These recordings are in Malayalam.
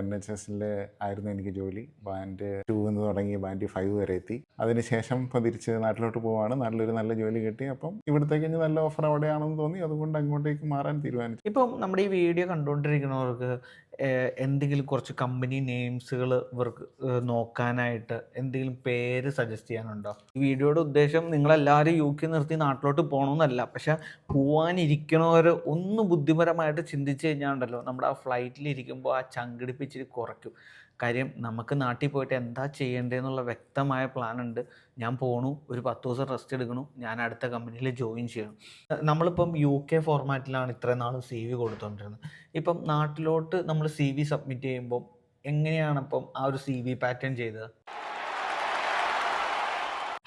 NHS ആയിരുന്നു എനിക്ക് ജോലി. ബാൻഡ് 2 എന്ന് തുടങ്ങി ബാൻഡ് 5 വരെ എത്തി. അതിനുശേഷം ഇപ്പോൾ തിരിച്ച് നാട്ടിലോട്ട് പോവാണ്. നാട്ടിലൊരു നല്ല ജോലി കിട്ടി. അപ്പം ഇവിടത്തേക്ക് ഇനി നല്ല ഓഫർ അവിടെയാണെന്ന് തോന്നി. അതുകൊണ്ട് അങ്ങോട്ടേക്ക് മാറാൻ തീരുമാനിച്ചു. ഇപ്പം നമ്മുടെ ഈ വീഡിയോ കണ്ടുകൊണ്ടിരിക്കുന്നവർക്ക് എന്തെങ്കിലും കുറച്ച് കമ്പനി നെയിംസുകൾ ഇവർക്ക് നോക്കാനായിട്ട് എന്തെങ്കിലും പേര് സജസ്റ്റ് ചെയ്യാനുണ്ടോ? ഈ വീഡിയോയുടെ ഉദ്ദേശം നിങ്ങളെല്ലാവരും UK നിർത്തി നാട്ടിലോട്ട് പോകണമെന്നല്ല. പക്ഷെ പോവാനിരിക്കണവർ ഒന്ന് ബുദ്ധിപരമായിട്ട് ചിന്തിച്ച് കഴിഞ്ഞാൽ ഉണ്ടല്ലോ, നമ്മുടെ ആ ഫ്ലൈറ്റിലിരിക്കുമ്പോൾ ആ ചങ്കിടിപ്പിച്ചിരി കുറയ്ക്കും. കാര്യം നമുക്ക് നാട്ടിൽ പോയിട്ട് എന്താ ചെയ്യേണ്ടതെന്നുള്ള വ്യക്തമായ പ്ലാൻ ഉണ്ട്. ഞാൻ പോണു, ഒരു 10 ദിവസം റെസ്റ്റ് എടുക്കണു, ഞാൻ അടുത്ത കമ്പനിയിൽ ജോയിൻ ചെയ്യണം. നമ്മളിപ്പം UK ഫോർമാറ്റിലാണ് ഇത്രയും നാളും CV കൊടുത്തുകൊണ്ടിരുന്നത്. ഇപ്പം നാട്ടിലോട്ട് നമ്മൾ CV സബ്മിറ്റ് ചെയ്യുമ്പോൾ എങ്ങനെയാണ് അപ്പം ആ ഒരു CV പാറ്റേൺ ചെയ്തത്?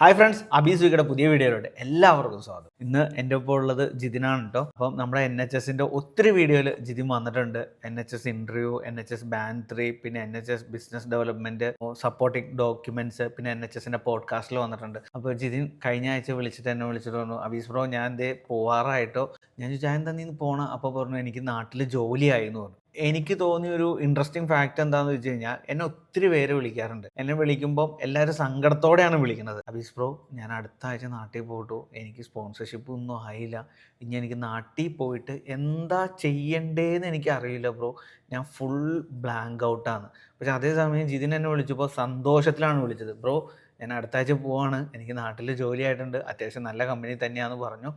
ഹായ് ഫ്രണ്ട്സ്, അബീസ്വിക്കയുടെ പുതിയ വീഡിയോയിലോട്ട് എല്ലാവർക്കും സ്വാഗതം. ഇന്ന് എൻ്റെ ഒപ്പം ഉള്ളത് ജിതിനാണ് കേട്ടോ. അപ്പം നമ്മുടെ NHSൻ്റെ ഒത്തിരി വീഡിയോയിൽ ജിതിൻ വന്നിട്ടുണ്ട്. NHS ഇൻ്റർവ്യൂ, NHS ബാൻഡ് 3, പിന്നെ NHS business development, supporting documents, പിന്നെ NHSൻ്റെ പോഡ്കാസ്റ്റിൽ വന്നിട്ടുണ്ട്. അപ്പോൾ ജിതിൻ കഴിഞ്ഞ ആഴ്ച എന്നെ വിളിച്ചിട്ട് പറഞ്ഞു, അബീസ് ബ്രോ ഞാൻ ദേ പോവാറായിട്ടോ. ഞാൻ ചോദിച്ചാൽ എന്താ നീ പോകണം? അപ്പോൾ പറഞ്ഞു എനിക്ക് നാട്ടിൽ ജോലിയായി എന്ന് പറഞ്ഞു. എനിക്ക് തോന്നിയ ഒരു ഇൻട്രസ്റ്റിംഗ് ഫാക്റ്റ് എന്താണെന്ന് വെച്ച് കഴിഞ്ഞാൽ, എന്നെ ഒത്തിരി പേര് വിളിക്കാറുണ്ട്. എന്നെ വിളിക്കുമ്പം എല്ലാവരും സങ്കടത്തോടെയാണ് വിളിക്കുന്നത്. അബീസ് ബ്രോ ഞാൻ അടുത്ത ആഴ്ച നാട്ടിൽ പോയിട്ടു, എനിക്ക് സ്പോൺസർഷിപ്പ് ഒന്നും ആയില്ല, ഇനി എനിക്ക് നാട്ടിൽ പോയിട്ട് എന്താ ചെയ്യണ്ടേന്ന് എനിക്ക് അറിയില്ല ബ്രോ, ഞാൻ ഫുൾ ബ്ലാങ്ക് ഔട്ടാണ്. പക്ഷെ അതേസമയം ജിതിൻ എന്നെ വിളിച്ചപ്പോൾ സന്തോഷത്തിലാണ് വിളിച്ചത്. ബ്രോ ഞാൻ അടുത്ത ആഴ്ച പോവാണ്, എനിക്ക് നാട്ടിൽ ജോലി ആയിട്ടുണ്ട്, അത്യാവശ്യം നല്ല കമ്പനി തന്നെയാണെന്ന് പറഞ്ഞു.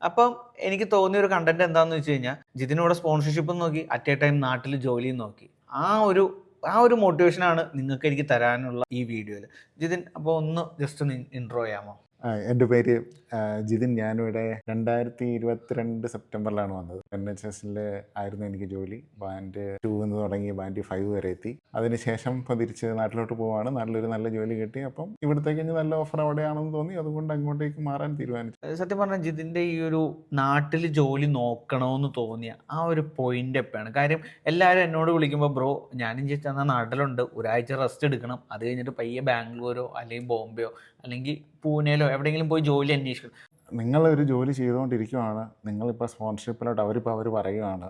അപ്പം എനിക്ക് തോന്നിയൊരു കണ്ടന്റ് എന്താണെന്ന് വെച്ച് കഴിഞ്ഞാൽ, ജിതിനോടെ സ്പോൺസർഷിപ്പും നോക്കി, അറ്റ് എ ടൈം നാട്ടിൽ ജോലിയും നോക്കി. ആ ഒരു മോട്ടിവേഷനാണ് നിങ്ങൾക്ക് എനിക്ക് തരാനുള്ള ഈ വീഡിയോയിൽ. ജിതിൻ, അപ്പോൾ ഒന്ന് ജസ്റ്റ് ഒന്ന് ഇൻട്രോ ചെയ്യാമോ? എൻ്റെ പേര് ജിതിൻ. ഞാനിവിടെ 2022 സെപ്റ്റംബറിലാണ് വന്നത്. NHS ആയിരുന്നു എനിക്ക് ജോലി. ബാൻഡ് 2 എന്ന് തുടങ്ങി ബാൻഡ് 5 വരെ എത്തി. അതിനുശേഷം ഇപ്പോൾ തിരിച്ച് നാട്ടിലോട്ട് പോവാണ്. നാട്ടിലൊരു നല്ല ജോലി കിട്ടി. അപ്പം ഇവിടത്തേക്ക് ഇനി നല്ല ഓഫർ അവിടെയാണെന്ന് തോന്നി. അതുകൊണ്ട് അങ്ങോട്ടേക്ക് മാറാൻ തീരുമാനിച്ചു. സത്യം പറഞ്ഞാൽ ജിതിൻ്റെ ഈ ഒരു നാട്ടിൽ ജോലി നോക്കണമെന്ന് തോന്നിയ ആ ഒരു പോയിന്റ് എപ്പോഴാണ്? കാര്യം എല്ലാവരും എന്നോട് വിളിക്കുമ്പോൾ ബ്രോ ഞാനും ചേച്ചി എന്നാൽ നാട്ടിലുണ്ട്, ഒരാഴ്ച റെസ്റ്റ് എടുക്കണം, അത് കഴിഞ്ഞിട്ട് പയ്യെ ബാംഗ്ലൂരോ അല്ലെങ്കിൽ ബോംബെയോ അല്ലെങ്കിൽ പൂനെയിലോ എവിടെയെങ്കിലും പോയി ജോലി അന്വേഷിക്കണം. നിങ്ങളൊരു ജോലി ചെയ്തുകൊണ്ടിരിക്കുവാണ്, നിങ്ങളിപ്പോൾ സ്പോൺസർഷിപ്പിലോട്ട് അവർ പറയുവാണ്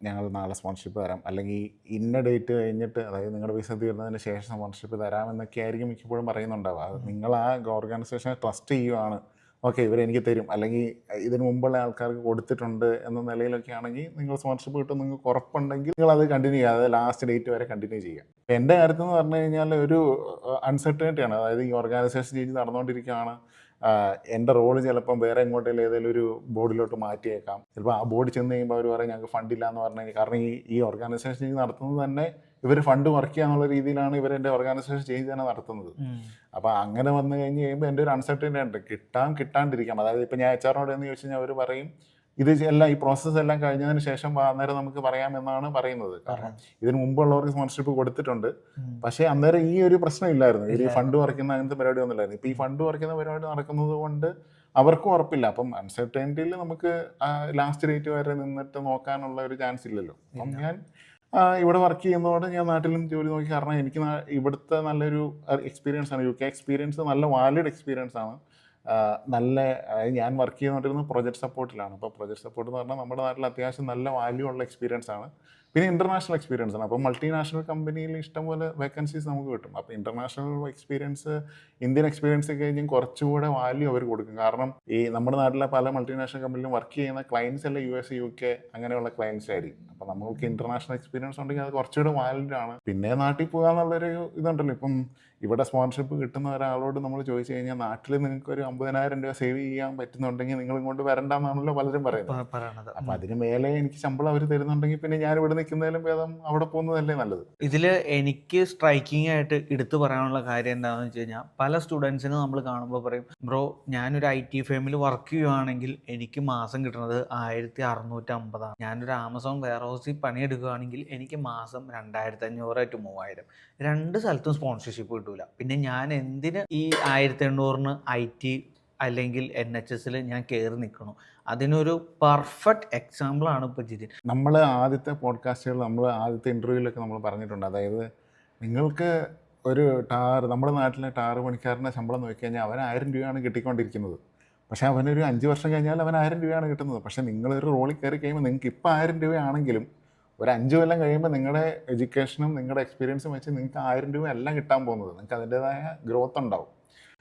ഞങ്ങൾ നാളെ സ്പോൺസർഷിപ്പ് തരാം, അല്ലെങ്കിൽ ഇന്ന ഡേറ്റ് കഴിഞ്ഞിട്ട്, അതായത് നിങ്ങളുടെ വിസ തീർന്നതിന് ശേഷം സ്പോൺസർഷിപ്പ് തരാമെന്നൊക്കെ ആയിരിക്കും മിക്കപ്പോഴും പറയുന്നുണ്ടാവുക. അത് നിങ്ങൾ ആ ഓർഗനൈസേഷനെ ട്രസ്റ്റ് ചെയ്യുവാണ്. ഓക്കെ ഇവരെനിക്ക് തരും, അല്ലെങ്കിൽ ഇതിന് മുമ്പുള്ള ആൾക്കാർക്ക് കൊടുത്തിട്ടുണ്ട് എന്ന നിലയിലൊക്കെ ആണെങ്കിൽ നിങ്ങൾ സ്പോൺസർഷിപ്പ് കിട്ടും നിങ്ങൾക്ക് ഉറപ്പുണ്ടെങ്കിൽ നിങ്ങൾ അത് കണ്ടിന്യൂ ചെയ്യുക, അതായത് ലാസ്റ്റ് ഡേറ്റ് വരെ കണ്ടിന്യൂ ചെയ്യുക. എൻ്റെ കാര്യത്തിൽ എന്ന് പറഞ്ഞു കഴിഞ്ഞാൽ ഒരു അൺസർട്ടനിറ്റിയാണ്. അതായത് ഈ ഓർഗനൈസേഷൻ ചേഞ്ച് നടന്നുകൊണ്ടിരിക്കുകയാണ്. എൻ്റെ റോള് ചിലപ്പം വേറെ എങ്ങോട്ടെങ്കിലും ഏതെങ്കിലും ഒരു ബോർഡിലോട്ട് മാറ്റിയേക്കാം. ചിലപ്പോൾ ആ ബോർഡ് ചെന്ന് കഴിയുമ്പോൾ അവർ പറയും ഞങ്ങൾക്ക് ഫണ്ടില്ല എന്ന് പറഞ്ഞു കഴിഞ്ഞാൽ, കാരണം ഈ ഓർഗനൈസേഷൻ ചേഞ്ച് നടത്തുന്നത് തന്നെ ഇവർ ഫണ്ട് വർക്ക് ചെയ്യാന്നുള്ള രീതിയിലാണ് ഇവർ എൻ്റെ ഓർഗനൈസേഷൻ ചേഞ്ച് തന്നെ നടത്തുന്നത്. അപ്പോൾ അങ്ങനെ വന്നു കഴിഞ്ഞ് കഴിയുമ്പോൾ എൻ്റെ ഒരു അൺസർട്ടനിറ്റി ഉണ്ട്, കിട്ടാണ്ടിരിക്കാം. അതായത് ഇപ്പോൾ ഞാൻ HR-നോട് എന്ന് ചോദിച്ചു കഴിഞ്ഞാൽ അവർ പറയും ഇത് എല്ലാം ഈ പ്രോസസ്സ് എല്ലാം കഴിഞ്ഞതിന് ശേഷം അന്നേരം നമുക്ക് പറയാമെന്നാണ് പറയുന്നത്. കാരണം ഇതിന് മുമ്പുള്ളവർക്ക് സ്പോൺസർഷിപ്പ് കൊടുത്തിട്ടുണ്ട്, പക്ഷേ അന്നേരം ഈ ഒരു പ്രശ്നം ഇല്ലായിരുന്നു. ഈ ഫണ്ട് കുറയ്ക്കുന്ന അങ്ങനത്തെ പരിപാടി ഒന്നും ഇല്ലായിരുന്നു. ഇപ്പോൾ ഈ ഫണ്ട് കുറയ്ക്കുന്ന പരിപാടി നടക്കുന്നത് കൊണ്ട് അവർക്കും ഉറപ്പില്ല. അപ്പം അൺസർട്ടനിറ്റിയിൽ നമുക്ക് ലാസ്റ്റ് ഡേറ്റ് വരെ നിന്നിട്ട് നോക്കാനുള്ള ഒരു ചാൻസ് ഇല്ലല്ലോ. അപ്പം ഞാൻ ഇവിടെ വർക്ക് ചെയ്യുന്നതോടെ ഞാൻ നാട്ടിലും ജോലി നോക്കി. കാരണം എനിക്ക് ഇവിടുത്തെ നല്ലൊരു എക്സ്പീരിയൻസ് ആണ്. UK എക്സ്പീരിയൻസ് നല്ല വാലിഡ് എക്സ്പീരിയൻസ് ആണ്. നല്ല ഞാൻ വർക്ക് ചെയ്തുകൊണ്ടിരുന്നത് പ്രൊജക്ട് സപ്പോർട്ടിലാണ്. അപ്പോൾ പ്രൊജക്ട് സപ്പോർട്ട് എന്ന് പറഞ്ഞാൽ നമ്മുടെ നാട്ടിൽ അത്യാവശ്യം നല്ല വാല്യൂ ഉള്ള എക്സ്പീരിയൻസ് ആണ്. പിന്നെ ഇൻ്റർനാഷണൽ എക്സ്പീരിയൻസ് ആണ്. അപ്പോൾ മൾട്ടിനാഷണൽ കമ്പനിയിൽ ഇഷ്ടംപോലെ വേക്കൻസീസ് നമുക്ക് കിട്ടും. അപ്പോൾ ഇൻ്റർനാഷണൽ എക്സ്പീരിയൻസ് ഇന്ത്യൻ എക്സ്പീരിയൻസ് കഴിഞ്ഞും കുറച്ചുകൂടെ വാല്യൂ അവർ കൊടുക്കും. കാരണം ഈ നമ്മുടെ നാട്ടിലെ പല മൾട്ടിനാഷണൽ കമ്പനിയിലും വർക്ക് ചെയ്യുന്ന ക്ലയൻസ് എല്ലാം US UK അങ്ങനെയുള്ള ക്ലയൻസ് ആയിരിക്കും. അപ്പോൾ നമുക്ക് ഇൻ്റർനാഷണൽ എക്സ്പീരിയൻസ് ഉണ്ടെങ്കിൽ അത് കുറച്ചുകൂടെ വാല്യൂ ആണ്. പിന്നെ നാട്ടിൽ പോകാന്നുള്ളൊരു ഇതുണ്ടല്ലോ. ഇപ്പം ഇവിടെ സ്പോൺസർഷിപ്പ് കിട്ടുന്ന ഒരാളോട് നമ്മൾ ചോദിച്ചു കഴിഞ്ഞാൽ നാട്ടിൽ നിങ്ങൾക്ക് ഒരു 50,000 രൂപ സേവ് ചെയ്യാൻ പറ്റുന്നുണ്ടെങ്കിൽ നിങ്ങൾ ഇങ്ങോട്ട് വരണ്ടെന്നാണല്ലോ പലരും പറയുന്നത്. അപ്പം അതിന് മേലെ എനിക്ക് ശമ്പളം അവർ തരുന്നുണ്ടെങ്കിൽ പിന്നെ ഞാൻ ഇവിടെ നിൽക്കുന്നതിലും ഭേദം അവിടെ പോകുന്നതല്ലേ നല്ലത്. ഇതിൽ എനിക്ക് സ്ട്രൈക്കിംഗ് ആയിട്ട് എടുത്തു പറയാനുള്ള കാര്യം എന്താണെന്ന് വെച്ച് കഴിഞ്ഞാൽ, പല സ്റ്റുഡൻസിനും നമ്മൾ കാണുമ്പോൾ പറയും ബ്രോ ഞാനൊരു IT ഫേമിൽ വർക്ക് ചെയ്യുകയാണെങ്കിൽ എനിക്ക് മാസം കിട്ടുന്നത് 1650. ഞാനൊരു ആമസോൺ വെയർ ഹൗസിൽ പണിയെടുക്കുകയാണെങ്കിൽ എനിക്ക് മാസം 2500 to 3000. രണ്ട് സ്ഥലത്തും സ്പോൺസർഷിപ്പ് കിട്ടൂല. പിന്നെ ഞാൻ എന്തിന് ഈ 1800-ന് IT അല്ലെങ്കിൽ NHS-ൽ ഞാൻ കയറി നിൽക്കണം? അതിനൊരു പെർഫെക്റ്റ് എക്സാമ്പിളാണ് ഇപ്പോൾ ജിതിൻ. നമ്മൾ ആദ്യത്തെ പോഡ്കാസ്റ്റുകൾ, നമ്മൾ ആദ്യത്തെ ഇൻ്റർവ്യൂവിലൊക്കെ നമ്മൾ പറഞ്ഞിട്ടുണ്ട്. അതായത് നിങ്ങൾക്ക് ഒരു നമ്മുടെ നാട്ടിലെ ടാറ് പണിക്കാരൻ്റെ ശമ്പളം നോക്കിക്കഴിഞ്ഞാൽ അവൻ 1000 രൂപയാണ് കിട്ടിക്കൊണ്ടിരിക്കുന്നത്. പക്ഷേ അവനൊരു 5 വർഷം കഴിഞ്ഞാൽ അവൻ 1000 രൂപയാണ് കിട്ടുന്നത്. പക്ഷേ നിങ്ങളൊരു റോളിൽ കയറി കഴിയുമ്പോൾ നിങ്ങൾക്ക് ഇപ്പോൾ 1000 രൂപയാണെങ്കിലും ഒരു 5 കൊല്ലം കഴിയുമ്പോൾ നിങ്ങളുടെ എഡ്യൂക്കേഷനും നിങ്ങളുടെ എക്സ്പീരിയൻസും വെച്ച് നിങ്ങൾക്ക് 1000 രൂപ അല്ല കിട്ടാൻ പോകുന്നത്. നിങ്ങൾക്ക് അതിൻ്റേതായ ഗ്രോത്ത് ഉണ്ടാവും.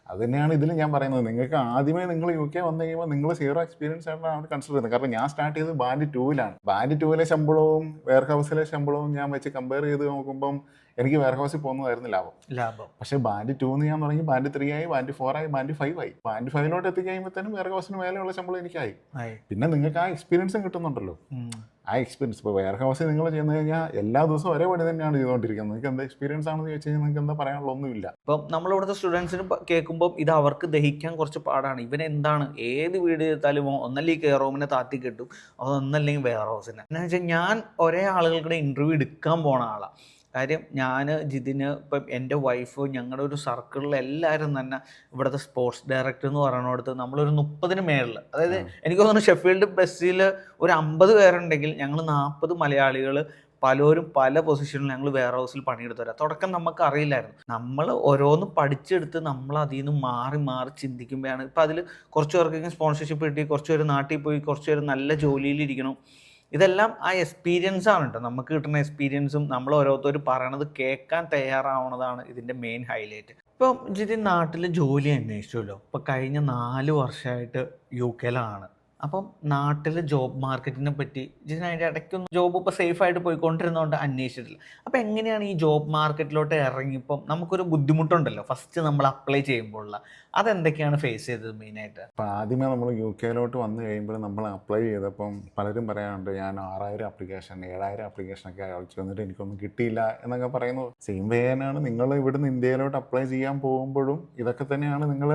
അത് തന്നെയാണ് ഇതിൽ ഞാൻ പറയുന്നത്. നിങ്ങൾക്ക് ആദ്യമേ നിങ്ങൾ UK വന്നു കഴിയുമ്പോൾ നിങ്ങൾ സീറോ എക്സ്പീരിയൻസ് ആയിട്ടാണ് കൺസിഡർ ചെയ്യുന്നത്. കാരണം ഞാൻ സ്റ്റാർട്ട് ചെയ്തത് ബാൻഡ് 2-ലാണ്. ബാൻഡ് 2-ലെ ശമ്പളവും വെയർ ഹൗസിലെ ശമ്പളവും ഞാൻ വെച്ച് കമ്പയർ ചെയ്ത് നോക്കുമ്പം എനിക്ക് വെയർ ഹൗസിൽ പോകുന്നതായിരുന്നു ലാഭം. പക്ഷേ ബാൻഡ് 2 ഞാൻ തുടങ്ങി, ബാൻഡ് 3 ആയി, ബാൻഡ് 4 ആയി, ബാൻഡ് 5 ആയി. ബാൻഡ് 5-ലോട്ട് എത്തിക്കഴിയുമ്പോഴത്തേനും വെയർ ഹൗസിന് മേലെയുള്ള ശമ്പളം എനിക്കായി. പിന്നെ നിങ്ങൾക്ക് ആ എക്സ്പീരിയൻസും കിട്ടുന്നുണ്ടല്ലോ. ആ എക്സ്പീരിയൻസ് ഇപ്പോൾ വെയർ ഹൗസിൽ നിങ്ങൾ ചെയ്യുന്നത് കഴിഞ്ഞാൽ എല്ലാ ദിവസവും ഒരേ പണി തന്നെയാണ് ചെയ്തുകൊണ്ടിരിക്കുന്നത്. നിങ്ങൾക്ക് എന്താ എക്സ്പീരിയൻസ് ആണെന്ന് ചോദിച്ചു കഴിഞ്ഞാൽ നിങ്ങൾക്ക് എന്താ പറയാനുള്ള ഒന്നുമില്ല. ഇപ്പം നമ്മളിവിടുത്തെ സ്റ്റുഡൻസിന് കേൾക്കുമ്പോൾ ഇത് അവർക്ക് ദഹിക്കാൻ കുറച്ച് പാടാണ്. ഇവനെന്താണ് ഏത് വീട് ചെയ്താലും ഒന്നല്ലെങ്കിൽ കെയർ റൂമിനെ താത്തി കിട്ടും, അതൊന്നല്ലെങ്കിൽ വെയർ ഹൗസിനെ. എന്താണെന്ന് വെച്ചാൽ ഞാൻ ഒരേ ആളുകളുടെ ഇൻ്റർവ്യൂ എടുക്കാൻ പോണ ആളാണ്. കാര്യം ഞാൻ ജിതിന് ഇപ്പം എൻ്റെ വൈഫ് ഞങ്ങളുടെ ഒരു സർക്കിളിൽ എല്ലാവരും തന്നെ ഇവിടുത്തെ സ്പോർട്സ് ഡയറക്ടർ എന്ന് പറയുന്നിടത്ത് നമ്മളൊരു 30-ന് മേളിൽ, അതായത് എനിക്ക് തോന്നുന്നു ഷെഫീൽഡ് ബസ്സിൽ ഒരു 50 പേരുണ്ടെങ്കിൽ ഞങ്ങൾ 40 മലയാളികൾ പലരും പല പൊസിഷനിൽ ഞങ്ങൾ വെയർ ഹൗസിൽ പണിയെടുത്തു വരാം. തുടക്കം നമുക്ക് അറിയില്ലായിരുന്നു. നമ്മൾ ഓരോന്ന് പഠിച്ചെടുത്ത് നമ്മൾ അതിൽ നിന്ന് മാറി ചിന്തിക്കുമ്പോഴാണ് ഇപ്പം അതിൽ കുറച്ച് പേർക്ക് സ്പോൺസർഷിപ്പ് കിട്ടി, കുറച്ച് പേര് നാട്ടിൽ പോയി, കുറച്ച് പേര് നല്ല ജോലിയിലിരിക്കണം. ഇതെല്ലാം ആ എക്സ്പീരിയൻസ് ആണ് കേട്ടോ. നമുക്ക് കിട്ടുന്ന എക്സ്പീരിയൻസും നമ്മൾ ഓരോരുത്തർ പറയണത് കേൾക്കാൻ തയ്യാറാവണതാണ് ഇതിൻ്റെ മെയിൻ ഹൈലൈറ്റ്. ഇപ്പം ജിതിൻ നാട്ടിൽ ജോലി അന്വേഷിച്ചല്ലോ. ഇപ്പം കഴിഞ്ഞ 4 വർഷമായിട്ട് UK-ലാണ്. അപ്പം നാട്ടിലെ ജോബ് മാർക്കറ്റിനെ പറ്റി ജിതിൻ അതിൻ്റെ ഇടയ്ക്കൊന്നും ജോബ് ഇപ്പോൾ സേഫായിട്ട് പോയിക്കൊണ്ടിരുന്നതുകൊണ്ട് അന്വേഷിച്ചിട്ടില്ല. അപ്പം എങ്ങനെയാണ് ഈ ജോബ് മാർക്കറ്റിലോട്ട് ഇറങ്ങിയപ്പം നമുക്കൊരു ബുദ്ധിമുട്ടുണ്ടല്ലോ ഫസ്റ്റ് നമ്മൾ അപ്ലൈ ചെയ്യുമ്പോഴുള്ള, അതെന്തൊക്കെയാണ് ഫേസ് ചെയ്തത് മെയിനായിട്ട്? അപ്പോൾ ആദ്യമേ നമ്മൾ UK-ലോട്ട് വന്നു കഴിയുമ്പോൾ നമ്മൾ അപ്ലൈ ചെയ്തപ്പം പലരും പറയാറുണ്ട് ഞാൻ 6000 ആപ്ലിക്കേഷൻ 7000 ആപ്ലിക്കേഷനൊക്കെ അയച്ചു വന്നിട്ട് എനിക്കൊന്നും കിട്ടിയില്ല എന്നൊക്കെ പറയുന്നു. സെയിം വേ തന്നെയാണ് നിങ്ങൾ ഇവിടുന്ന് ഇന്ത്യയിലോട്ട് അപ്ലൈ ചെയ്യാൻ പോകുമ്പോഴും ഇതൊക്കെ തന്നെയാണ്. നിങ്ങൾ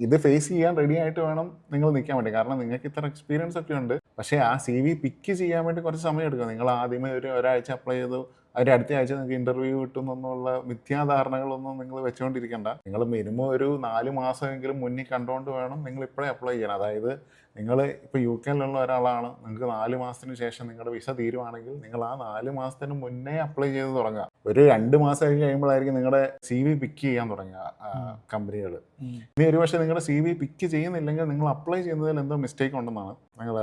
ഇത് ഫേസ് ചെയ്യാൻ റെഡി ആയിട്ട് വേണം നിങ്ങൾ നിൽക്കാൻ വേണ്ടി. കാരണം നിങ്ങൾക്ക് ഇത്ര എക്സ്പീരിയൻസ് ഒക്കെ ഉണ്ട്. പക്ഷേ ആ CV പിക്ക് ചെയ്യാൻ വേണ്ടി കുറച്ച് സമയം എടുക്കും. നിങ്ങൾ ആദ്യമേ ഒരാഴ്ച അപ്ലൈ ചെയ്തു, അതിൻ്റെ അടുത്ത ആഴ്ച നിങ്ങൾക്ക് ഇൻ്റർവ്യൂ കിട്ടുമെന്നുള്ള മിഥ്യാധാരണകളൊന്നും നിങ്ങൾ വെച്ചുകൊണ്ടിരിക്കേണ്ട. നിങ്ങൾ മിനിമം ഒരു 4 മാസമെങ്കിലും മുന്നിൽ കണ്ടുകൊണ്ട് വേണം നിങ്ങൾ ഇപ്പോഴേ അപ്ലൈ ചെയ്യണം. അതായത് നിങ്ങൾ ഇപ്പോൾ UK-ലുള്ള ഒരാളാണ്, നിങ്ങൾക്ക് 4 മാസത്തിന് ശേഷം നിങ്ങളുടെ വിസ തീരുവാണെങ്കിൽ നിങ്ങൾ ആ 4 മാസത്തിന് മുന്നേ അപ്ലൈ ചെയ്ത് തുടങ്ങുക. ഒരു 2 മാസം കഴിയുമ്പോഴായിരിക്കും നിങ്ങളുടെ CV പിക്ക് ചെയ്യാൻ തുടങ്ങുക കമ്പനികൾ. ഇനി ഒരു പക്ഷേ നിങ്ങളുടെ CV പിക്ക് ചെയ്യുന്നില്ലെങ്കിൽ നിങ്ങൾ അപ്ലൈ ചെയ്യുന്നതിൽ എന്തോ മിസ്റ്റേക്ക് ഉണ്ടെന്നാണ് നിങ്ങൾ,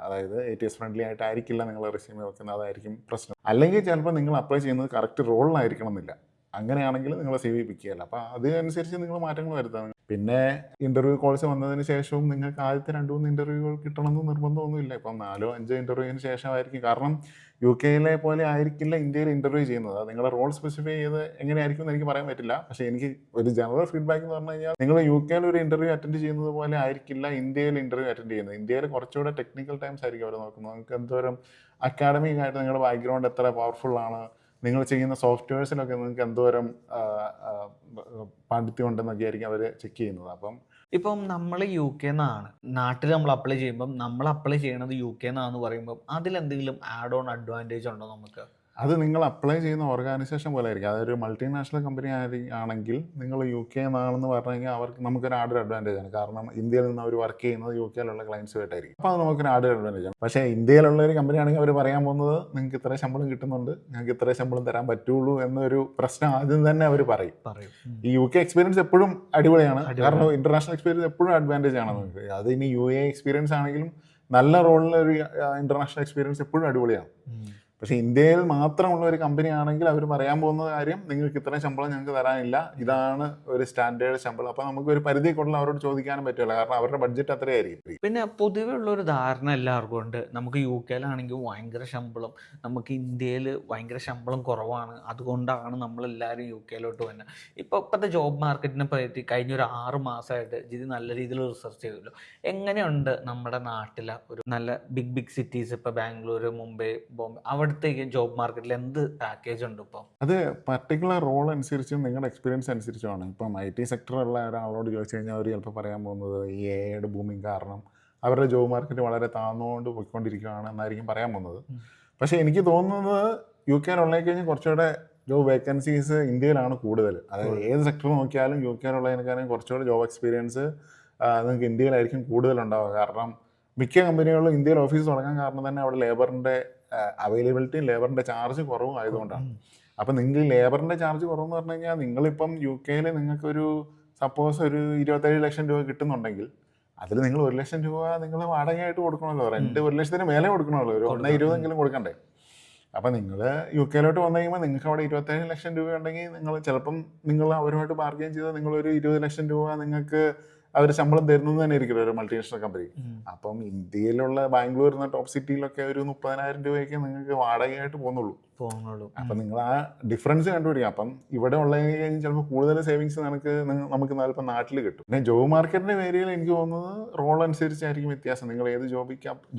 അതായത് ATS ഫ്രണ്ട്ലി ആയിട്ടായിരിക്കില്ല നിങ്ങൾ റെസ്യൂമെ വെക്കുന്നത്, അതായിരിക്കും പ്രശ്നം. അല്ലെങ്കിൽ ചിലപ്പോൾ നിങ്ങൾ അപ്ലൈ ചെയ്യുന്നത് കറക്റ്റ് റോളിനായിരിക്കണം എന്നില്ല. അങ്ങനെയാണെങ്കിൽ നിങ്ങൾ CV പിക്ക് ചെയ്യല്ല. അപ്പോൾ അതനുസരിച്ച് നിങ്ങൾ മാറ്റങ്ങൾ വരുത്തണം. പിന്നെ ഇൻ്റർവ്യൂ കോൾസ് വന്നതിന് ശേഷവും നിങ്ങൾക്ക് ആദ്യത്തെ 2-3 ഇൻ്റർവ്യൂകൾ കിട്ടണമെന്ന് നിർബന്ധമൊന്നുമില്ല. ഇപ്പം 4-5 ഇൻ്റർവ്യൂവിന് ശേഷമായിരിക്കും. കാരണം UK-ലെ പോലെ ആയിരിക്കില്ല ഇന്ത്യയിൽ ഇൻ്റർവ്യൂ ചെയ്യുന്നത്. അത് നിങ്ങളുടെ റോൾ സ്പെസിഫൈ ചെയ്ത് എങ്ങനെയായിരിക്കും എന്ന് എനിക്ക് പറയാൻ പറ്റില്ല. പക്ഷേ എനിക്ക് ഒരു ജനറൽ ഫീഡ്ബാക്ക് എന്ന് പറഞ്ഞു കഴിഞ്ഞാൽ നിങ്ങൾ UK-ൽ ഒരു ഇൻ്റർവ്യൂ അറ്റൻഡ് ചെയ്യുന്നത് പോലെ ആയിരിക്കില്ല ഇന്ത്യയിൽ ഇൻ്റർവ്യൂ അറ്റൻഡ് ചെയ്യുന്നത്. ഇന്ത്യയിൽ കുറച്ചുകൂടെ ടെക്നിക്കൽ ടൈംസ് ആയിരിക്കും അവർ നോക്കുന്നത്. നിങ്ങൾക്ക് എന്തോരം അക്കാഡമിക് ആയിട്ട് നിങ്ങളുടെ ബാക്ക്ഗ്രൗണ്ട് എത്ര പവർഫുള്ളാണ്, നിങ്ങൾ ചെയ്യുന്ന സോഫ്റ്റ്വെയർസിലൊക്കെ നിങ്ങൾക്ക് എന്തോരം പാണ്ഡിത്യം ഉണ്ടെന്നൊക്കെ ആയിരിക്കും അവർ ചെക്ക് ചെയ്യുന്നത്. അപ്പം ഇപ്പം നമ്മൾ UK-ന്നാണ് നാട്ടിൽ നമ്മൾ അപ്ലൈ ചെയ്യുമ്പം നമ്മൾ അപ്ലൈ ചെയ്യണത് UK-ന്നാന്ന് പറയുമ്പം അതിലെന്തെങ്കിലും ആഡ് ഓൺ അഡ്വാൻറ്റേജ് ഉണ്ടോ നമുക്ക്? അത് നിങ്ങൾ അപ്ലൈ ചെയ്യുന്ന ഓർഗനൈസേഷൻ പോലെ ആയിരിക്കും. അതൊരു മൾട്ടിനാഷണൽ കമ്പനി ആണെങ്കിൽ നിങ്ങൾ UK-ന്നാണെന്ന് പറഞ്ഞു കഴിഞ്ഞാൽ അവർക്ക് നമുക്കൊരു ആഡഡ് അഡ്വാൻറ്റേജ് ആണ്. കാരണം ഇന്ത്യയിൽ നിന്ന് അവർ വർക്ക് ചെയ്യുന്നത് UK-ലുള്ള ക്ലയൻസുമായിട്ടായിരിക്കും. അപ്പോൾ അത് നമുക്കൊരു ആഡഡ് അഡ്വാൻറ്റേജ് ആണ്. പക്ഷേ ഇന്ത്യയിലുള്ള ഒരു കമ്പനി ആണെങ്കിൽ അവർ പറയാൻ പോകുന്നത് നിങ്ങൾക്ക് ഇത്ര ശമ്പളം കിട്ടുന്നുണ്ട്, ഞങ്ങൾക്ക് ഇത്ര ശമ്പളം തരാൻ പറ്റുള്ളൂ എന്നൊരു പ്രശ്നം ആദ്യം തന്നെ അവർ പറയും. ഈ UK എക്സ്പീരിയൻസ് എപ്പോഴും അടിപൊളിയാണ്. കാരണം ഇന്റർനാഷണൽ എക്സ്പീരിയൻസ് എപ്പോഴും അഡ്വാൻറ്റേജ് ആണ് നിങ്ങൾക്ക്. അത് ഇനി UA എക്സ്പീരിയൻസ് ആണെങ്കിലും നല്ല റോളിലൊരു ഇന്റർനാഷണൽ എക്സ്പീരിയൻസ് എപ്പോഴും അടിപൊളിയാണ്. പക്ഷേ ഇന്ത്യയിൽ മാത്രമുള്ള ഒരു കമ്പനി ആണെങ്കിൽ അവർ പറയാൻ പോകുന്ന കാര്യം നിങ്ങൾക്ക് ഇത്രയും ശമ്പളം ഞങ്ങൾക്ക് തരാനില്ല, ഇതാണ് ഒരു സ്റ്റാൻഡേർഡ് ശമ്പളം. അപ്പോൾ നമുക്ക് ഒരു പരിധി കൂടുതൽ അവരോട് ചോദിക്കാനും പറ്റില്ല. കാരണം അവരുടെ ബഡ്ജറ്റ് അത്രയായിരിക്കും. പിന്നെ പൊതുവെ ഉള്ളൊരു ധാരണ എല്ലാവർക്കും ഉണ്ട്, നമുക്ക് UK-ലാണെങ്കിൽ ഭയങ്കര ശമ്പളം, നമുക്ക് ഇന്ത്യയിൽ ഭയങ്കര ശമ്പളം കുറവാണ്, അതുകൊണ്ടാണ് നമ്മളെല്ലാവരും UK-ലോട്ട് വരുന്നത്. ഇപ്പോഴത്തെ ജോബ് മാർക്കറ്റിനെ പറ്റി കഴിഞ്ഞൊരു 6 മാസമായിട്ട് ജിതി നല്ല രീതിയിൽ റിസർച്ച് ചെയ്തല്ലോ. എങ്ങനെയുണ്ട് നമ്മുടെ നാട്ടിലെ ഒരു നല്ല ബിഗ് സിറ്റീസ്, ഇപ്പോൾ ബാംഗ്ലൂർ, മുംബൈ, ബോംബെ, അവിടുത്തേക്ക് ജോബ് മാർക്കറ്റിൽ എന്ത് പാക്കേജ് ഉണ്ട് ഇപ്പോൾ? അത് പർട്ടിക്കുലർ റോൾ അനുസരിച്ചും നിങ്ങളുടെ എക്സ്പീരിയൻസ് അനുസരിച്ചുമാണ്. ഇപ്പം IT സെക്ടറുള്ള ഒരാളോട് ചോദിച്ചു കഴിഞ്ഞാൽ അവർ ചിലപ്പോൾ പറയാൻ പോകുന്നത് ഈ AI-യുടെ ബൂമിങ് കാരണം അവരുടെ ജോബ് മാർക്കറ്റ് വളരെ താഴ്ന്നുകൊണ്ട് പോയിക്കൊണ്ടിരിക്കുകയാണ് എന്നായിരിക്കും പറയാൻ പോകുന്നത്. പക്ഷേ എനിക്ക് തോന്നുന്നത് UK-ലുള്ളതിൽ കഴിഞ്ഞ് കുറച്ചുകൂടെ ജോബ് വേക്കൻസീസ് ഇന്ത്യയിലാണ് കൂടുതൽ. അതായത് ഏത് സെക്ടർ നോക്കിയാലും UK-ലുള്ളതിനേക്കാളും കുറച്ചുകൂടെ ജോബ് എക്സ്പീരിയൻസ് നിങ്ങൾക്ക് ഇന്ത്യയിലായിരിക്കും കൂടുതലുണ്ടാവുക. കാരണം മിക്ക കമ്പനികളിലും ഇന്ത്യയിൽ ഓഫീസ് തുടങ്ങാൻ കാരണം തന്നെ അവിടെ ലേബറിൻ്റെ അവൈലബിലിറ്റിയും ലേബറിൻ്റെ ചാർജ് കുറവും ആയതുകൊണ്ടാണ്. അപ്പം നിങ്ങൾ ലേബറിൻ്റെ ചാർജ് കുറവെന്ന് പറഞ്ഞു കഴിഞ്ഞാൽ നിങ്ങളിപ്പം UK-ൽ നിങ്ങൾക്കൊരു സപ്പോസ് ഒരു 27 ലക്ഷം രൂപ കിട്ടുന്നുണ്ടെങ്കിൽ അതിൽ നിങ്ങൾ 1 ലക്ഷം രൂപ നിങ്ങൾ വാടകയായിട്ട് കൊടുക്കണമല്ലോ. റെൻറ്റ് 1 ലക്ഷത്തിന് മേലെ കൊടുക്കണമല്ലോ, ഒരു 1,20,000 കൊടുക്കണ്ടേ. അപ്പം നിങ്ങൾ യു കെയിലോട്ട് വന്നു കഴിയുമ്പോൾ നിങ്ങൾക്ക് അവിടെ 27 ലക്ഷം രൂപ ഉണ്ടെങ്കിൽ നിങ്ങൾ ചിലപ്പം നിങ്ങൾ അവരുമായിട്ട് ബാർഗെയിൻ ചെയ്താൽ നിങ്ങളൊരു 20 ലക്ഷം രൂപ നിങ്ങൾക്ക് അവർ ശമ്പളം തരുന്നത് തന്നെ ആയിരിക്കും ഒരു മൾട്ടിനാഷണൽ കമ്പനി. അപ്പം ഇന്ത്യയിലുള്ള ബാംഗ്ലൂർ എന്ന ടോപ്പ് സിറ്റിയിലൊക്കെ ഒരു 30,000 രൂപയൊക്കെ നിങ്ങൾക്ക് വാടകയായിട്ട് പോകുന്നുള്ളൂ. അപ്പം നിങ്ങൾ ആ ഡിഫറൻസ് കണ്ടുപിടിക്കുക. അപ്പം ഇവിടെ ഉള്ളതിന് കഴിഞ്ഞ് ചിലപ്പോൾ കൂടുതൽ സേവിങ്സ് നമുക്ക് ചിലപ്പോൾ നാട്ടിൽ കിട്ടും. പിന്നെ ജോബ് മാർക്കറ്റിൻ്റെ ഏരിയയിൽ എനിക്ക് തോന്നുന്നത് റോൾ അനുസരിച്ചായിരിക്കും വ്യത്യാസം. നിങ്ങൾ ഏത്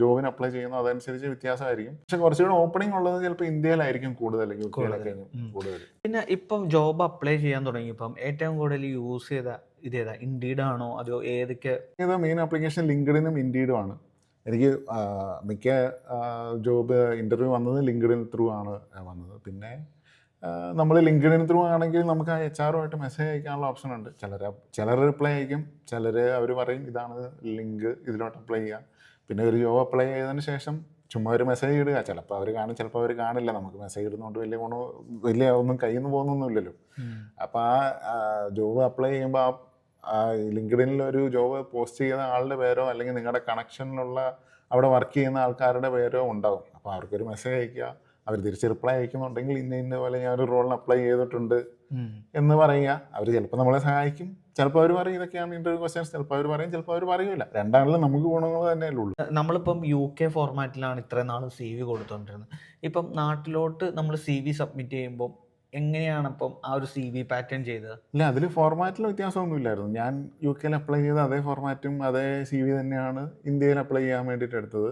ജോബിന് അപ്ലൈ ചെയ്യുന്നോ അതനുസരിച്ച് വ്യത്യാസമായിരിക്കും. പക്ഷെ കുറച്ചുകൂടെ ഓപ്പണിംഗ് ഉള്ളത് ചിലപ്പോൾ ഇന്ത്യയിലായിരിക്കും കൂടുതൽ, യു കെയിലൊക്കെ കൂടുതൽ. പിന്നെ ഇപ്പം ജോബ് അപ്ലൈ ചെയ്യാൻ തുടങ്ങിയപ്പം ഏറ്റവും കൂടുതൽ യൂസ് ചെയ്ത ഇതേതാ, ഇൻഡീഡ് ആണോ അതോ ഏതൊക്കെ? മെയിൻ ആപ്ലിക്കേഷൻ ലിങ്ക്ഡിനും ഇൻഡീഡും ആണ്. എനിക്ക് മിക്ക ജോബ് ഇൻ്റർവ്യൂ വന്നത് ലിങ്ക്ഡിൻ ത്രൂ ആണ് വന്നത്. പിന്നെ നമ്മൾ ലിങ്ക്ഡിൻ ത്രൂ ആണെങ്കിൽ നമുക്ക് ആ HR-ഉമായിട്ട് മെസ്സേജ് അയക്കാനുള്ള ഓപ്ഷൻ ഉണ്ട്. ചിലർ റിപ്ലൈ അയക്കും, ചിലർ അവർ പറയും ഇതാണ് ലിങ്ക്, ഇതിലോട്ട് അപ്ലൈ ചെയ്യുക. പിന്നെ ഒരു ജോബ് അപ്ലൈ ചെയ്തതിന് ശേഷം ചുമ്മാ ഒരു മെസ്സേജ് ഇടുക. ചിലപ്പോൾ അവർ കാണും, ചിലപ്പോൾ അവർ കാണില്ല. നമുക്ക് മെസ്സേജ് ഇടുന്നതുകൊണ്ട് വലിയ ഒന്നും കയ്യിൽ നിന്ന് പോകുന്നൊന്നുമില്ലല്ലോ. അപ്പോൾ ആ ജോബ് അപ്ലൈ ചെയ്യുമ്പോൾ ആ ലിങ്ക്ഡിനിൽ ഒരു ജോബ് പോസ്റ്റ് ചെയ്യുന്ന ആളുടെ പേരോ അല്ലെങ്കിൽ നിങ്ങളുടെ കണക്ഷനിലുള്ള അവിടെ വർക്ക് ചെയ്യുന്ന ആൾക്കാരുടെ പേരോ ഉണ്ടാവും. അപ്പോൾ അവർക്കൊരു മെസ്സേജ് അയക്കുക, അവർ തിരിച്ച് റിപ്ലൈ അയക്കുന്നുണ്ടെങ്കിൽ ഇന്ന പോലെ ഞാൻ ഒരു റോളിന് അപ്ലൈ ചെയ്തിട്ടുണ്ട് എന്ന് പറയുക. അവർ ചിലപ്പോൾ നമ്മളെ സഹായിക്കും, ചിലപ്പോൾ അവർ പറയും ഇതൊക്കെയാണ് ഇൻ്റർവ്യൂ ക്വസ്റ്റ്യൻസ്, ചിലപ്പോൾ അവർ പറയും, ചിലപ്പോൾ അവർ പറയില്ല. രണ്ടാളിലും നമുക്ക് ഗുണങ്ങൾ തന്നെയല്ലേ ഉള്ളൂ. നമ്മളിപ്പം UK ഫോർമാറ്റിലാണ് ഇത്രയും നാൾ CV കൊടുത്തുകൊണ്ടിരുന്നത്. ഇപ്പം നാട്ടിലോട്ട് നമ്മൾ CV സബ്മിറ്റ് ചെയ്യുമ്പോൾ എങ്ങനെയാണ് അപ്പം ആ ഒരു CV പാറ്റേൺ ചെയ്തത്? ഇല്ല, അതിൽ ഫോർമാറ്റിൽ വ്യത്യാസമൊന്നുമില്ലായിരുന്നു. ഞാൻ UK അപ്ലൈ ചെയ്ത അതേ ഫോർമാറ്റും അതേ CV തന്നെയാണ് ഇന്ത്യയിൽ അപ്ലൈ ചെയ്യാൻ വേണ്ടിയിട്ട് എടുത്തത്.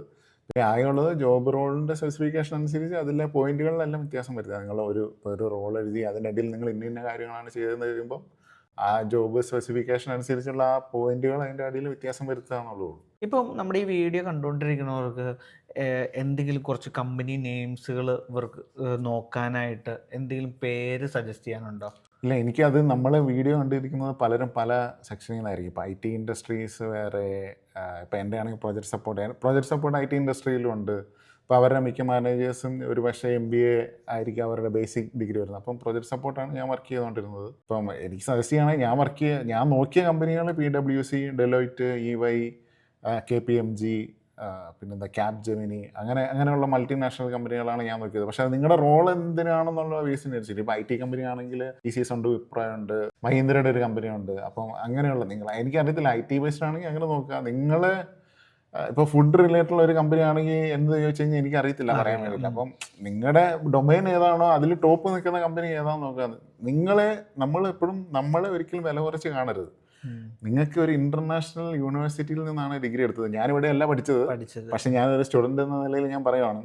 പിന്നെ ആകെയുള്ളത് ജോബ് റോളിൻ്റെ സ്പെസിഫിക്കേഷൻ അനുസരിച്ച് അതിലെ പോയിന്റുകളിലെല്ലാം വ്യത്യാസം വരുത്തുക. നിങ്ങൾ ഒരു റോൾ എഴുതി അതിൻ്റെ ഇടയിൽ നിങ്ങൾ ഇന്ന കാര്യങ്ങളാണ് ചെയ്തതെന്ന് കഴിയുമ്പോൾ ആ ജോബ് സ്പെസിഫിക്കേഷൻ അനുസരിച്ചുള്ള ആ പോയിന്റുകൾ അതിൻ്റെ അടിയിൽ വ്യത്യാസം വരുത്തുക എന്നുള്ളൂ. ഇപ്പം നമ്മുടെ ഈ വീഡിയോ കണ്ടുകൊണ്ടിരിക്കുന്നവർക്ക് എന്തെങ്കിലും കുറച്ച് കമ്പനി നെയിംസുകൾ ഇവർക്ക് നോക്കാനായിട്ട് എന്തെങ്കിലും പേര് സജസ്റ്റ് ചെയ്യാനുണ്ടോ? ഇല്ല, എനിക്കത് നമ്മൾ വീഡിയോ കണ്ടിരിക്കുന്നത് പലരും പല സെക്ഷനിലായിരിക്കും. ഇപ്പോൾ IT ഇൻഡസ്ട്രീസ് വേറെ, ഇപ്പോൾ എൻ്റെ ആണെങ്കിൽ പ്രോജക്റ്റ് സപ്പോർട്ട് IT ഇൻഡസ്ട്രിയിലും ഉണ്ട്. അപ്പോൾ അവരുടെ മിക്ക മാനേജേഴ്സും ഒരു പക്ഷേ MBA ആയിരിക്കും അവരുടെ ബേസിക് ഡിഗ്രി വരുന്നത്. അപ്പം പ്രോജക്റ്റ് സപ്പോർട്ടാണ് ഞാൻ വർക്ക് ചെയ്തുകൊണ്ടിരുന്നത്. ഇപ്പം എനിക്ക് സജസ്റ്റ് ചെയ്യുകയാണെങ്കിൽ ഞാൻ നോക്കിയ കമ്പനികൾ PwC, ഡെലോയിറ്റ്, EY, KPMG, പിന്നെന്താ Capgemini, അങ്ങനെയുള്ള മൾട്ടിനാഷണൽ കമ്പനികളാണ് ഞാൻ നോക്കിയത്. പക്ഷേ നിങ്ങളുടെ റോൾ എന്തിനാണെന്നുള്ള ബേസിന് അനുസരിച്ച് ഇപ്പോൾ IT കമ്പനി ആണെങ്കിൽ TCS ഉണ്ട്, വിപ്രോ ഉണ്ട്, മഹീന്ദ്രയുടെ ഒരു കമ്പനി ഉണ്ട്. അപ്പം അങ്ങനെയുള്ള എനിക്കറിയത്തില്ല, IT ബേസ്ഡ് ആണെങ്കിൽ അങ്ങനെ നോക്കുക. നിങ്ങൾ ഇപ്പോൾ ഫുഡ് റിലേറ്റഡ് ഒരു കമ്പനി ആണെങ്കിൽ എന്ത് ചോദിച്ചു കഴിഞ്ഞാൽ എനിക്കറിയത്തില്ല, പറയാൻ വേണ്ടിയില്ല. അപ്പം നിങ്ങളുടെ ഡൊമൈൻ ഏതാണോ അതിൽ ടോപ്പ് നിൽക്കുന്ന കമ്പനി ഏതാണെന്ന് നോക്കുക. നമ്മളെ ഒരിക്കലും വില കുറച്ച് കാണരുത്. നിങ്ങൾക്ക് ഒരു ഇന്റർനാഷണൽ യൂണിവേഴ്സിറ്റിയിൽ നിന്നാണ് ഡിഗ്രി എടുത്തത്. ഞാനിവിടെ അല്ല പഠിച്ചത്. പക്ഷെ ഞാനൊരു സ്റ്റുഡൻറ് എന്ന നിലയിൽ ഞാൻ പറയുവാണ്,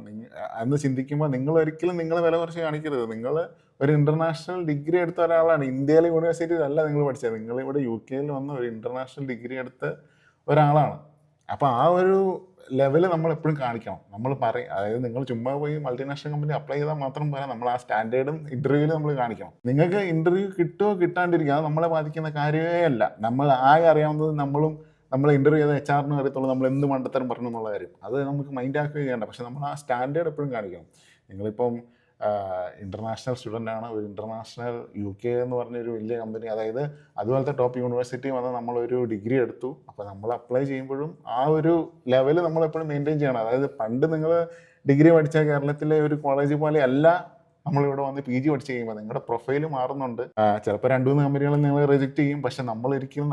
അന്ന് ചിന്തിക്കുമ്പോൾ നിങ്ങൾ ഒരിക്കലും നിങ്ങളെ വില കുറച്ച് കാണിക്കരുത്. നിങ്ങൾ ഒരു ഇന്റർനാഷണൽ ഡിഗ്രി എടുത്ത ഒരാളാണ്. ഇന്ത്യയിലെ യൂണിവേഴ്സിറ്റിയിലല്ല നിങ്ങൾ പഠിച്ചത്, നിങ്ങളിവിടെ UK വന്ന് ഒരു ഇന്റർനാഷണൽ ഡിഗ്രി എടുത്ത ഒരാളാണ്. അപ്പോൾ ആ ഒരു ലെവല് നമ്മൾ എപ്പോഴും കാണിക്കണം. നമ്മൾ അതായത് നിങ്ങൾ ചുമ്മാ പോയി മൾട്ടിനാഷണൽ കമ്പനി അപ്ലൈ ചെയ്താൽ മാത്രം പോരാ, നമ്മൾ ആ സ്റ്റാൻഡേർഡും ഇൻ്റർവ്യൂവിൽ നമ്മൾ കാണിക്കണം. നിങ്ങൾക്ക് ഇൻ്റർവ്യൂ കിട്ടുമോ കിട്ടാണ്ടിരിക്കുക അത് നമ്മളെ ബാധിക്കുന്ന കാര്യമേ അല്ല. നമ്മൾ ആകെ അറിയാവുന്നത് നമ്മൾ ഇൻ്റർവ്യൂ ചെയ്ത HR-നും അറിയത്തുള്ളൂ നമ്മൾ എന്ത് മണ്ടത്തരം പറഞ്ഞു എന്നുള്ള കാര്യം. അത് നമുക്ക് മൈൻഡ് ആക്കുകയും ചെയ്യേണ്ട. പക്ഷെ നമ്മൾ ആ സ്റ്റാൻഡേർഡ് എപ്പോഴും കാണിക്കണം. നിങ്ങളിപ്പം ഇൻ്റർനാഷണൽ സ്റ്റുഡൻ്റ് ആണ്, ഒരു ഇൻ്റർനാഷണൽ UK എന്ന് പറഞ്ഞൊരു വലിയ കമ്പനി, അതായത് അതുപോലത്തെ ടോപ്പ് യൂണിവേഴ്സിറ്റി വന്ന് നമ്മളൊരു ഡിഗ്രി എടുത്തു. അപ്പോൾ നമ്മൾ അപ്ലൈ ചെയ്യുമ്പോഴും ആ ഒരു ലെവൽ നമ്മളെപ്പോഴും മെയിൻറ്റെയിൻ ചെയ്യണം. അതായത് പണ്ട് നിങ്ങൾ ഡിഗ്രി പഠിച്ച കേരളത്തിലെ ഒരു കോളേജ് പോലെ അല്ല നമ്മളിവിടെ വന്ന് PG പഠിച്ച് കഴിയുമ്പോൾ നിങ്ങളുടെ പ്രൊഫൈല് മാറുന്നുണ്ട്. ചിലപ്പോൾ 2-3 കമ്പനികൾ നിങ്ങൾ റിജക്റ്റ് ചെയ്യും. പക്ഷെ നമ്മളൊരിക്കലും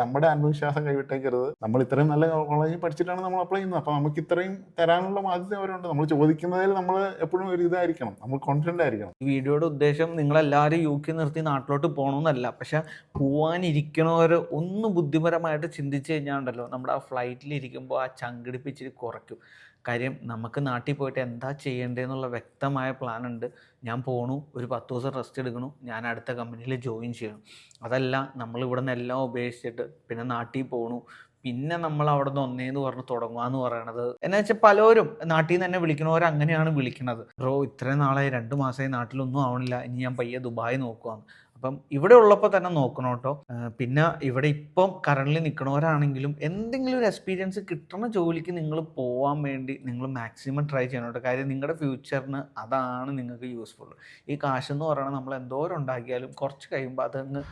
നമ്മുടെ ആത്മവിശ്വാസം കൈവിട്ടേക്കരുത്. നമ്മൾ ഇത്രയും നല്ല കോളേജിൽ പഠിച്ചിട്ടാണ് നമ്മൾ അപ്ലൈ ചെയ്യുന്നത്. അപ്പോൾ നമുക്ക് ഇത്രയും തരാനുള്ള ബാധ്യത അവരുണ്ട്. നമ്മൾ ചോദിക്കുന്നതിൽ നമ്മൾ എപ്പോഴും ഒരു ഇതായിരിക്കണം, നമ്മൾ കോൺഫിഡൻ്റ് ആയിരിക്കണം. ഈ വീഡിയോയുടെ ഉദ്ദേശം നിങ്ങളെല്ലാവരും UK നിർത്തി നാട്ടിലോട്ട് പോകണമെന്നല്ല. പക്ഷെ പോകാനിരിക്കണവർ ഒന്ന് ബുദ്ധിപരമായിട്ട് ചിന്തിച്ച് കഴിഞ്ഞാൽ ഉണ്ടല്ലോ, നമ്മുടെ ആ ഫ്ലൈറ്റിലിരിക്കുമ്പോൾ ആ ചങ്കിടിപ്പിച്ചിരി കുറയ്ക്കും. കാര്യം നമുക്ക് നാട്ടിൽ പോയിട്ട് എന്താ ചെയ്യേണ്ടതെന്നുള്ള വ്യക്തമായ പ്ലാൻ ഉണ്ട്. ഞാൻ പോണു, ഒരു 10 ദിവസം റെസ്റ്റ് എടുക്കണു, ഞാൻ അടുത്ത കമ്പനിയിൽ ജോയിൻ ചെയ്യണം. അതല്ല നമ്മൾ ഇവിടെ നിന്ന് എല്ലാം ഉപേക്ഷിച്ചിട്ട് പിന്നെ നാട്ടിൽ പോണു, പിന്നെ നമ്മൾ അവിടെ നിന്ന് ഒന്നേന്ന് പറഞ്ഞ് തുടങ്ങുകയെന്ന് പറയണത് എന്നാ വെച്ചാൽ പലരും നാട്ടിൽ നിന്ന് തന്നെ വിളിക്കണവർ അങ്ങനെയാണ് വിളിക്കണത്. ബ്രോ ഇത്രയും നാളായി 2 മാസമായി നാട്ടിലൊന്നും ആവണില്ല, ഇനി ഞാൻ പയ്യെ ദുബായ് നോക്കുവാന്ന്. അപ്പം ഇവിടെ ഉള്ളപ്പോൾ തന്നെ നോക്കണം കേട്ടോ. പിന്നെ ഇവിടെ ഇപ്പം കറണ്ട്ലി നിൽക്കണവരാണെങ്കിലും എന്തെങ്കിലും ഒരു എക്സ്പീരിയൻസ് കിട്ടുന്ന ജോലിക്ക് നിങ്ങൾ പോകാൻ വേണ്ടി നിങ്ങൾ മാക്സിമം ട്രൈ ചെയ്യണം കേട്ടോ. കാര്യം നിങ്ങളുടെ ഫ്യൂച്ചറിന് അതാണ് നിങ്ങൾക്ക് യൂസ്ഫുൾ. ഈ കാശെന്ന് പറയുന്നത് നമ്മൾ എന്തോരം ഉണ്ടാക്കിയാലും കുറച്ച് കഴിയുമ്പോൾ അതങ്ങ്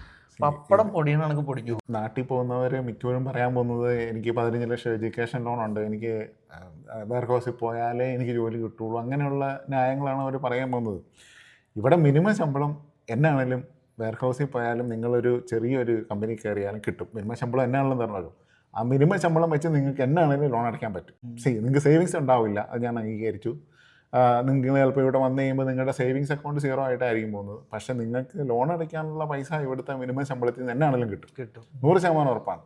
പപ്പടം പൊടിയണ കണക്ക് പൊടിക്കും. നാട്ടിൽ പോകുന്നവർ മിക്കവരും പറയാൻ പോകുന്നത് എനിക്ക് 15 ലക്ഷം എഡ്യൂക്കേഷൻ ലോൺ ഉണ്ട്, എനിക്ക് വേറെ ഹൗസിൽ പോയാലേ എനിക്ക് ജോലി കിട്ടുള്ളൂ, അങ്ങനെയുള്ള ന്യായങ്ങളാണ് അവർ പറയാൻ പോകുന്നത്. ഇവിടെ മിനിമം ശമ്പളം എന്നാണേലും വെയർ ഹൗസിൽ പോയാലും നിങ്ങളൊരു ചെറിയൊരു കമ്പനി കയറിയാലും കിട്ടും. മിനിമം ശമ്പളം എന്നാണെങ്കിലും തരണമല്ലോ. ആ മിനിമം ശമ്പളം വെച്ച് നിങ്ങൾക്ക് എന്നാണേലും ലോൺ അടയ്ക്കാൻ പറ്റും. നിങ്ങൾക്ക് സേവിങ്സ് ഉണ്ടാവില്ല, അത് ഞാൻ അംഗീകരിച്ചു. നിങ്ങൾ ചിലപ്പോൾ ഇവിടെ വന്നു കഴിയുമ്പോൾ നിങ്ങളുടെ സേവിങ്സ് അക്കൗണ്ട് 0 ആയിട്ടായിരിക്കും പോകുന്നത്. പക്ഷേ നിങ്ങൾക്ക് ലോൺ അടയ്ക്കാനുള്ള പൈസ ഇവിടുത്തെ മിനിമം ശമ്പളത്തിൽ നിന്ന് എന്നാണെങ്കിലും കിട്ടും. 100% ഉറപ്പാണ്.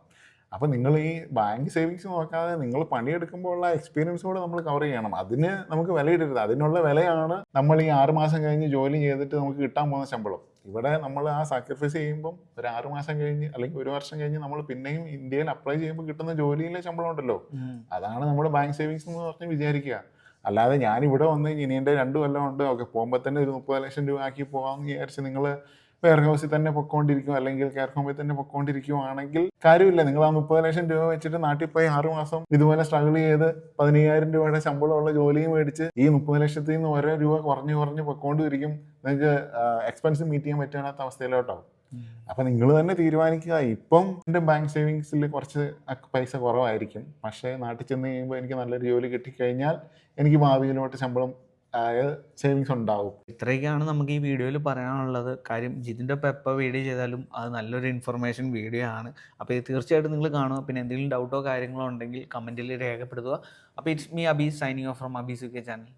അപ്പോൾ നിങ്ങൾ ഈ ബാങ്ക് സേവിങ്സ് നോക്കാതെ നിങ്ങൾ പണിയെടുക്കുമ്പോൾ ഉള്ള എക്സ്പീരിയൻസ് കൂടെ നമ്മൾ കവർ ചെയ്യണം. അതിന് നമുക്ക് വിലയിടരുത്. അതിനുള്ള വിലയാണ് നമ്മൾ ഈ 6 മാസം കഴിഞ്ഞ് ജോലി ചെയ്തിട്ട് നമുക്ക് കിട്ടാൻ പോകുന്ന ശമ്പളം. ഇവിടെ നമ്മൾ ആ സാക്രിഫൈസ് ചെയ്യുമ്പം ഒരു 6 മാസം കഴിഞ്ഞ് അല്ലെങ്കിൽ 1 വർഷം കഴിഞ്ഞ് നമ്മൾ പിന്നെയും ഇന്ത്യയിൽ അപ്ലൈ ചെയ്യുമ്പോൾ കിട്ടുന്ന ജോലിയിലെ ശമ്പളം ഉണ്ടല്ലോ, അതാണ് നമ്മുടെ ബാങ്ക് സേവിങ്സ് എന്ന് പറഞ്ഞ് വിചാരിക്കുക. അല്ലാതെ ഞാൻ ഇവിടെ വന്ന് ഇനി എൻ്റെ 2 കൊല്ലം ഉണ്ട്, ഓക്കെ പോകുമ്പോൾ തന്നെ ഒരു 30 ലക്ഷം രൂപ ആക്കി പോകാമെന്ന് വിചാരിച്ച് നിങ്ങൾ വെയർ ഹൗസിൽ തന്നെ പൊക്കോണ്ടിരിക്കും അല്ലെങ്കിൽ കെയർ ഹോമിൽ തന്നെ പൊക്കോണ്ടിരിക്കുവാണെങ്കിൽ കാര്യമില്ല. നിങ്ങൾ ആ 30 ലക്ഷം രൂപ വെച്ചിട്ട് നാട്ടിൽ പോയി 6 മാസം ഇതുപോലെ സ്ട്രഗിൾ ചെയ്ത് 15,000 രൂപയുടെ ശമ്പളമുള്ള ജോലിയും മേടിച്ച് ഈ 30 ലക്ഷത്തിൽ നിന്ന് ഓരോ രൂപ കുറഞ്ഞ് പൊക്കോണ്ടിരിക്കും. നിങ്ങൾക്ക് എക്സ്പെൻസ് മീറ്റ് ചെയ്യാൻ പറ്റാത്ത അവസ്ഥയിലോട്ടാവും. അപ്പം നിങ്ങൾ തന്നെ തീരുമാനിക്കുക. ഇപ്പം എൻ്റെ ബാങ്ക് സേവിങ്സിൽ കുറച്ച് പൈസ കുറവായിരിക്കും, പക്ഷേ നാട്ടിൽ ചെന്ന് കഴിയുമ്പോൾ എനിക്ക് നല്ലൊരു ജോലി കിട്ടിക്കഴിഞ്ഞാൽ എനിക്ക് ഭാവിയിലോട്ട് ശമ്പളം സേവിങ്സ് ഉണ്ടാവും. ഇത്രയൊക്കെയാണ് നമുക്ക് ഈ വീഡിയോയിൽ പറയാനുള്ളത്. കാര്യം ജിതിൻ്റെ ഒപ്പം എപ്പോൾ വീഡിയോ ചെയ്താലും അത് നല്ലൊരു ഇൻഫർമേഷൻ വീഡിയോ ആണ്. അപ്പോൾ ഇത് തീർച്ചയായിട്ടും നിങ്ങൾ കാണുക. പിന്നെ എന്തെങ്കിലും ഡൗട്ടോ കാര്യങ്ങളോ ഉണ്ടെങ്കിൽ കമൻറ്റിൽ രേഖപ്പെടുത്തുക. അപ്പോൾ it's me Abees signing off from Abees UK channel.